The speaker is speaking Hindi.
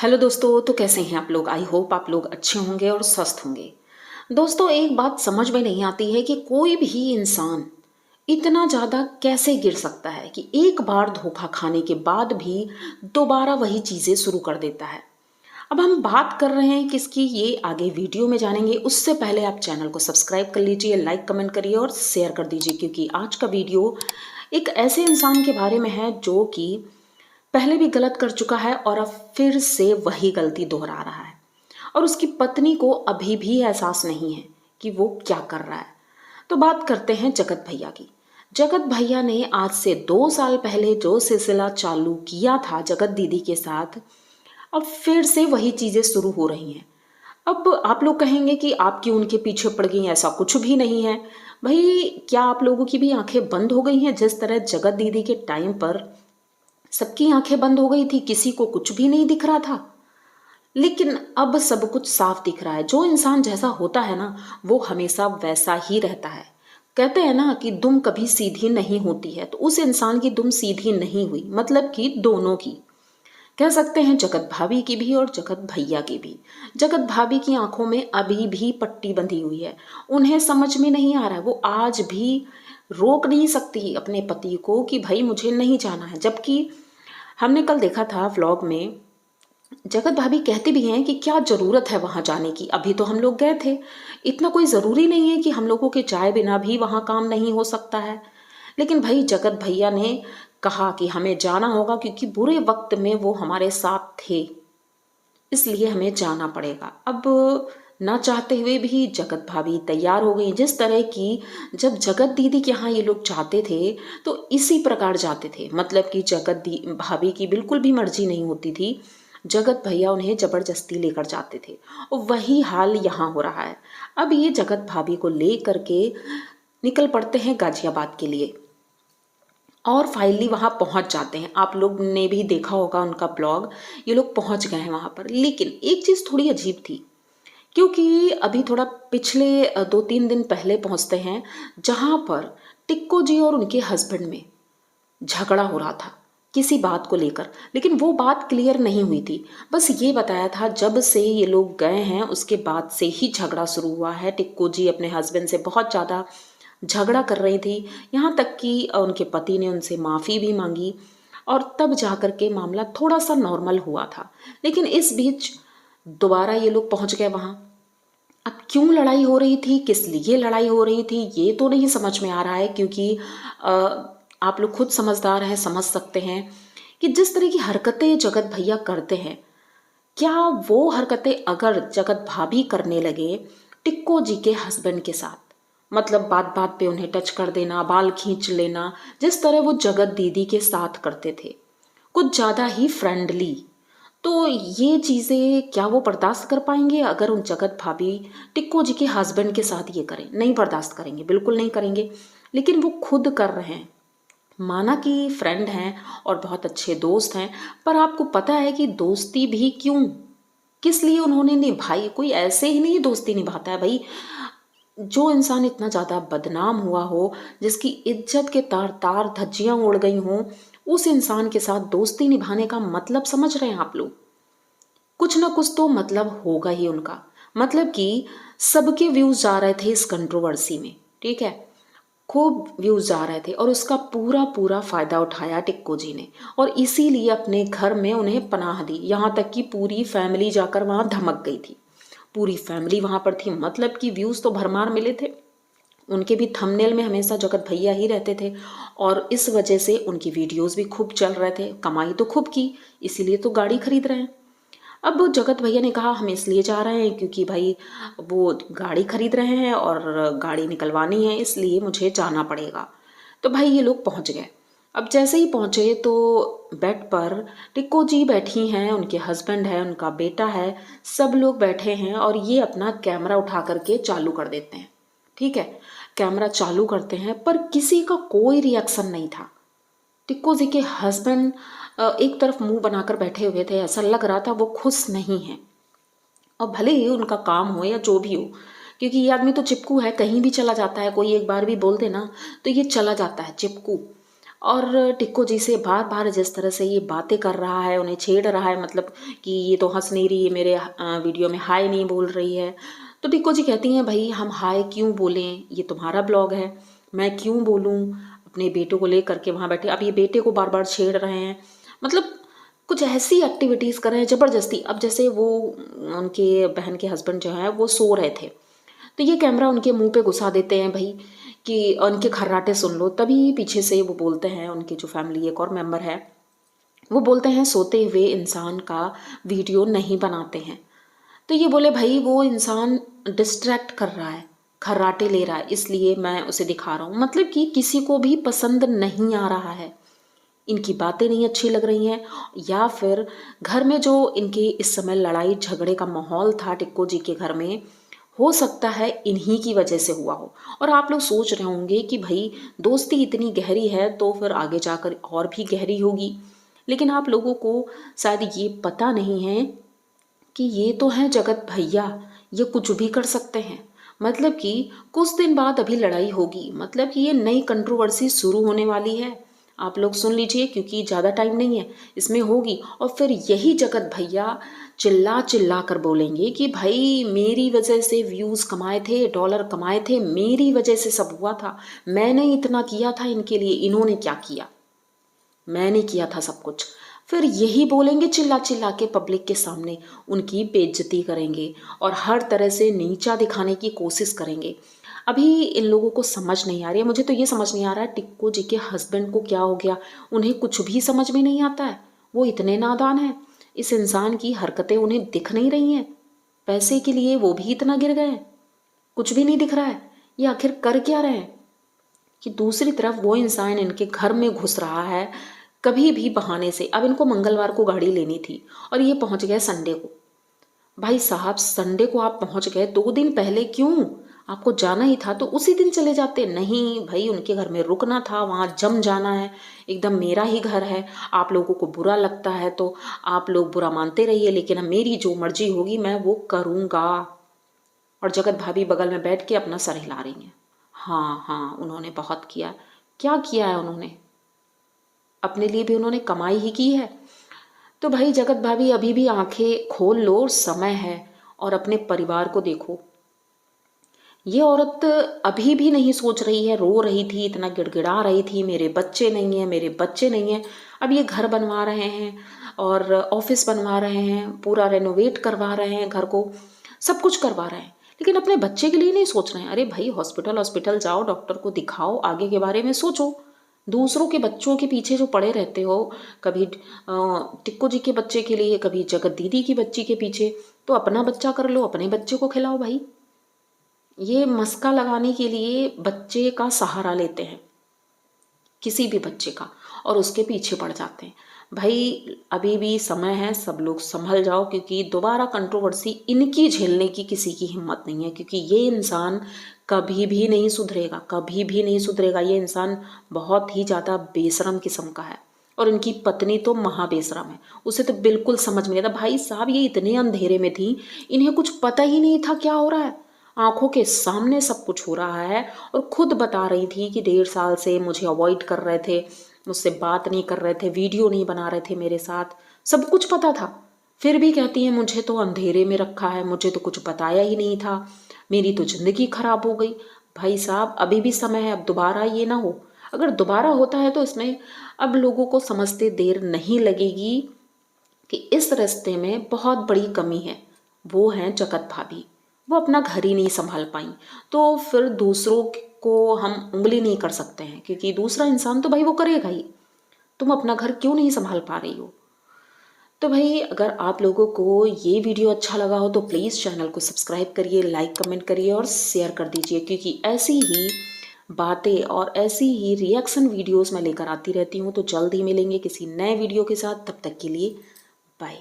हेलो दोस्तों, तो कैसे हैं आप लोग। आई होप आप लोग अच्छे होंगे और स्वस्थ होंगे। दोस्तों, एक बात समझ में नहीं आती है कि कोई भी इंसान इतना ज़्यादा कैसे गिर सकता है कि एक बार धोखा खाने के बाद भी दोबारा वही चीज़ें शुरू कर देता है। अब हम बात कर रहे हैं किसकी, ये आगे वीडियो में जानेंगे। उससे पहले आप चैनल को सब्सक्राइब कर लीजिए, लाइक कमेंट करिए और शेयर कर दीजिए, क्योंकि आज का वीडियो एक ऐसे इंसान के बारे में है जो कि पहले भी गलत कर चुका है और अब फिर से वही गलती दोहरा रहा है। और उसकी पत्नी को अभी भी एहसास नहीं है कि वो क्या कर रहा है। तो बात करते हैं जगत भैया की। जगत भैया ने आज से 2 साल पहले जो सिलसिला चालू किया था जगत दीदी के साथ, अब फिर से वही चीजें शुरू हो रही हैं। अब आप लोग कहेंगे कि आप क्यों उनके पीछे पड़ गई, ऐसा कुछ भी नहीं है। भाई, क्या आप लोगों की भी आंखें बंद हो गई हैं? जिस तरह जगत दीदी के टाइम पर सबकी आंखें बंद हो गई थी, किसी को कुछ भी नहीं दिख रहा था, लेकिन अब सब कुछ साफ दिख रहा है। जो इंसान जैसा होता है ना, वो हमेशा वैसा ही रहता है। कहते हैं ना कि दुम कभी सीधी नहीं होती है, तो उस इंसान की दुम सीधी नहीं हुई, मतलब कि दोनों की। कह सकते हैं जगत भाभी की भी और जगत भैया की भी। जगत भाभी की आंखों में अभी भी पट्टी बंधी हुई है। उन्हें समझ में नहीं आ रहा है, वो आज भी रोक नहीं सकती अपने पति को कि भाई मुझे नहीं जाना है। जबकि हमने कल देखा था व्लॉग में, जगत भाभी कहती भी हैं कि क्या जरूरत है वहां जाने की, अभी तो हम लोग गए थे, इतना कोई जरूरी नहीं है कि हम लोगों के जाए बिना भी वहां काम नहीं हो सकता है। लेकिन भाई जगत भैया ने कहा कि हमें जाना होगा क्योंकि बुरे वक्त में वो हमारे साथ थे, इसलिए हमें जाना पड़ेगा। अब ना चाहते हुए भी जगत भाभी तैयार हो गई। जिस तरह की जब जगत दीदी के यहाँ ये लोग जाते थे तो इसी प्रकार जाते थे, मतलब कि जगत दी भाभी की बिल्कुल भी मर्जी नहीं होती थी, जगत भैया उन्हें जबरदस्ती लेकर जाते थे। और वही हाल यहाँ हो रहा है। अब ये जगत भाभी को ले करके निकल पड़ते हैं गाजियाबाद के लिए और फाइनली वहां पहुंच जाते हैं। आप लोग ने भी देखा होगा उनका ब्लॉग, ये लोग पहुंच गए हैं वहां पर। लेकिन एक चीज थोड़ी अजीब थी, क्योंकि अभी थोड़ा पिछले 2-3 दिन पहले पहुंचते हैं जहां पर टिक्को जी और उनके हस्बैंड में झगड़ा हो रहा था किसी बात को लेकर। लेकिन वो बात क्लियर नहीं हुई थी, बस ये बताया था जब से ये लोग गए हैं उसके बाद से ही झगड़ा शुरू हुआ है। टिक्को जी अपने हस्बैंड से बहुत ज़्यादा झगड़ा कर रही थी, यहाँ तक कि उनके पति ने उनसे माफ़ी भी मांगी और तब जाकर के मामला थोड़ा सा नॉर्मल हुआ था। लेकिन इस बीच दोबारा ये लोग पहुंच गए वहां। अब क्यों लड़ाई हो रही थी, किस लिए लड़ाई हो रही थी, ये तो नहीं समझ में आ रहा है, क्योंकि आप लोग खुद समझदार हैं, समझ सकते हैं कि जिस तरह की हरकतें जगत भैया करते हैं, क्या वो हरकतें अगर जगत भाभी करने लगे टिक्को जी के हस्बैंड के साथ, मतलब बात बात पे उन्हें टच कर देना, बाल खींच लेना, जिस तरह वो जगत दीदी के साथ करते थे, कुछ ज़्यादा ही फ्रेंडली, तो ये चीज़ें क्या वो बर्दाश्त कर पाएंगे? अगर उन जगत भाभी टिक्को जी के हस्बैंड के साथ ये करें, नहीं बर्दाश्त करेंगे, बिल्कुल नहीं करेंगे। लेकिन वो खुद कर रहे हैं, माना कि फ्रेंड हैं और बहुत अच्छे दोस्त हैं, पर आपको पता है कि दोस्ती भी क्यों, किस लिए उन्होंने निभाई? कोई ऐसे ही नहीं दोस्ती निभाता है भाई। जो इंसान इतना ज़्यादा बदनाम हुआ हो, जिसकी इज्जत के तार तार धज्जियां उड़ गई हों, उस इंसान के साथ दोस्ती निभाने का मतलब समझ रहे हैं आप लोग? कुछ ना कुछ तो मतलब होगा ही उनका। मतलब कि सबके व्यूज जा रहे थे इस कंट्रोवर्सी में, ठीक है, खूब व्यूज जा रहे थे और उसका पूरा पूरा फायदा उठाया टिक्को जी ने, और इसीलिए अपने घर में उन्हें पनाह दी। यहाँ तक कि पूरी फैमिली जाकर वहां धमक गई थी, पूरी फैमिली वहां पर थी, मतलब कि व्यूज तो भरमार मिले थे। उनके भी थंबनेल में हमेशा जगत भैया ही रहते थे और इस वजह से उनकी वीडियोस भी खूब चल रहे थे, कमाई तो खूब की, इसीलिए तो गाड़ी खरीद रहे हैं। अब जगत भैया ने कहा हम इसलिए जा रहे हैं क्योंकि भाई वो गाड़ी खरीद रहे हैं और गाड़ी निकलवानी है, इसलिए मुझे जाना पड़ेगा। तो भाई ये लोग पहुंच गए। अब जैसे ही पहुंचे तो बेड पर टिक्को जी बैठी हैं, उनके हस्बैंड है, उनका बेटा है, सब लोग बैठे हैं और ये अपना कैमरा उठा करके चालू कर देते हैं। ठीक है, कैमरा चालू करते हैं पर किसी का कोई रिएक्शन नहीं था। टिक्को जी के हस्बैंड एक तरफ मुंह बनाकर बैठे हुए थे, ऐसा लग रहा था वो खुश नहीं है। और भले ही उनका काम हो या जो भी हो, क्योंकि ये आदमी तो चिपकू है, कहीं भी चला जाता है, कोई एक बार भी बोल देना तो ये चला जाता है चिपकू। और टिक्को जी से बार बार जिस तरह से ये बातें कर रहा है, उन्हें छेड़ रहा है, मतलब कि ये तो हंस नहीं रही है, मेरे वीडियो में हाय नहीं बोल रही है। तो टिक्को जी कहती हैं भाई हम हाय क्यों बोलें, ये तुम्हारा ब्लॉग है, मैं क्यों बोलूँ। अपने बेटे को लेकर के वहाँ बैठे, अब ये बेटे को बार बार छेड़ रहे हैं, मतलब कुछ ऐसी एक्टिविटीज़ कर रहे हैं ज़बरदस्ती। अब जैसे वो उनके बहन के हस्बैंड जो है वो सो रहे थे, तो ये कैमरा उनके मुंह पे घुसा देते हैं भाई कि उनके खर्राटे सुन लो। तभी पीछे से वो बोलते हैं, उनके जो फैमिली एक और मेंबर है वो बोलते हैं सोते हुए इंसान का वीडियो नहीं बनाते हैं। तो ये बोले भाई वो इंसान डिस्ट्रैक्ट कर रहा है, खर्राटे ले रहा है, इसलिए मैं उसे दिखा रहा हूँ। मतलब कि किसी को भी पसंद नहीं आ रहा है, इनकी बातें नहीं अच्छी लग रही हैं, या फिर घर में जो इनके इस समय लड़ाई झगड़े का माहौल था टिक्को जी के घर में, हो सकता है इन्हीं की वजह से हुआ हो। और आप लोग सोच रहे होंगे कि भाई दोस्ती इतनी गहरी है तो फिर आगे जाकर और भी गहरी होगी, लेकिन आप लोगों को शायद ये पता नहीं है कि ये तो हैं जगत भैया, ये कुछ भी कर सकते हैं। मतलब कि कुछ दिन बाद अभी लड़ाई होगी, मतलब कि ये नई कंट्रोवर्सी शुरू होने वाली है। आप लोग सुन लीजिए क्योंकि ज़्यादा टाइम नहीं है, इसमें होगी। और फिर यही जगत भैया चिल्ला चिल्ला कर बोलेंगे कि भाई मेरी वजह से व्यूज़ कमाए थे, डॉलर कमाए थे, मेरी वजह से सब हुआ था, मैंने इतना किया था इनके लिए, इन्होंने क्या किया, मैंने किया था सब कुछ। फिर यही बोलेंगे चिल्ला चिल्ला के पब्लिक के सामने, उनकी बेइज्जती करेंगे और हर तरह से नीचा दिखाने की कोशिश करेंगे। अभी इन लोगों को समझ नहीं आ रही है, मुझे तो ये समझ नहीं आ रहा है टिक्को जी के हस्बैंड को क्या हो गया, उन्हें कुछ भी समझ में नहीं आता है। वो इतने नादान हैं, इस इंसान की हरकतें उन्हें दिख नहीं रही हैं, पैसे के लिए वो भी इतना गिर गए, कुछ भी नहीं दिख रहा है। ये आखिर कर क्या रहे हैं कि दूसरी तरफ वो इंसान इनके घर में घुस रहा है कभी भी बहाने से। अब इनको मंगलवार को गाड़ी लेनी थी और ये पहुंच गए संडे को। भाई साहब संडे को आप पहुंच गए, 2 दिन पहले क्यों, आपको जाना ही था तो उसी दिन चले जाते। नहीं भाई, उनके घर में रुकना था, वहां जम जाना है, एकदम मेरा ही घर है। आप लोगों को बुरा लगता है तो आप लोग बुरा मानते रहिए, लेकिन अब मेरी जो मर्जी होगी मैं वो करूंगा। और जगत भाभी बगल में बैठ के अपना सर हिला रही हैं। हाँ हाँ, उन्होंने बहुत किया। क्या किया है उन्होंने, अपने लिए भी उन्होंने कमाई ही की है। तो भाई जगत भाभी अभी भी आंखें खोल लो, समय है, और अपने परिवार को देखो। ये औरत अभी भी नहीं सोच रही है, रो रही थी, इतना गिड़गिड़ा रही थी, मेरे बच्चे नहीं हैं, मेरे बच्चे नहीं हैं। अब ये घर बनवा रहे हैं और ऑफिस बनवा रहे हैं, पूरा रेनोवेट करवा रहे हैं घर को, सब कुछ करवा रहे हैं, लेकिन अपने बच्चे के लिए नहीं सोच रहे हैं। अरे भाई हॉस्पिटल हॉस्पिटल जाओ, डॉक्टर को दिखाओ, आगे के बारे में सोचो। दूसरों के बच्चों के पीछे जो पड़े रहते हो, कभी टिक्को जी के बच्चे के लिए, कभी जगत दीदी की बच्ची के पीछे, तो अपना बच्चा कर लो, अपने बच्चे को खिलाओ। भाई ये मस्का लगाने के लिए बच्चे का सहारा लेते हैं, किसी भी बच्चे का, और उसके पीछे पड़ जाते हैं। भाई अभी भी समय है, सब लोग संभल जाओ, क्योंकि दोबारा कंट्रोवर्सी इनकी झेलने की किसी की हिम्मत नहीं है, क्योंकि ये इंसान कभी भी नहीं सुधरेगा, कभी भी नहीं सुधरेगा। ये इंसान बहुत ही ज़्यादा बेशरम किस्म का है, और इनकी पत्नी तो महाबेशरम है, उसे तो बिल्कुल समझ में नहीं आता। भाई साहब ये इतने अंधेरे में थी, इन्हें कुछ पता ही नहीं था क्या हो रहा है, आंखों के सामने सब कुछ हो रहा है। और खुद बता रही थी कि 1.5 साल से मुझे अवॉइड कर रहे थे, मुझसे बात नहीं कर रहे थे, वीडियो नहीं बना रहे थे मेरे साथ, सब कुछ पता था, फिर भी कहती है मुझे तो अंधेरे में रखा है, मुझे तो कुछ बताया ही नहीं था, मेरी तो जिंदगी खराब हो गई। भाई साहब अभी भी समय है, अब दोबारा ये ना हो। अगर दोबारा होता है तो इसमें अब लोगों को समझते देर नहीं लगेगी कि इस रिश्ते में बहुत बड़ी कमी है। वो हैं जगत भाभी, वो अपना घर ही नहीं संभाल पाई, तो फिर दूसरों को हम उंगली नहीं कर सकते हैं, क्योंकि दूसरा इंसान तो भाई वो करेगा ही। तुम अपना घर क्यों नहीं संभाल पा रही हो। तो भाई अगर आप लोगों को ये वीडियो अच्छा लगा हो तो प्लीज़ चैनल को सब्सक्राइब करिए, लाइक कमेंट करिए और शेयर कर दीजिए, क्योंकि ऐसी ही बातें और ऐसी ही रिएक्शन वीडियोस मैं लेकर आती रहती हूँ। तो जल्द ही मिलेंगे किसी नए वीडियो के साथ, तब तक के लिए बाय।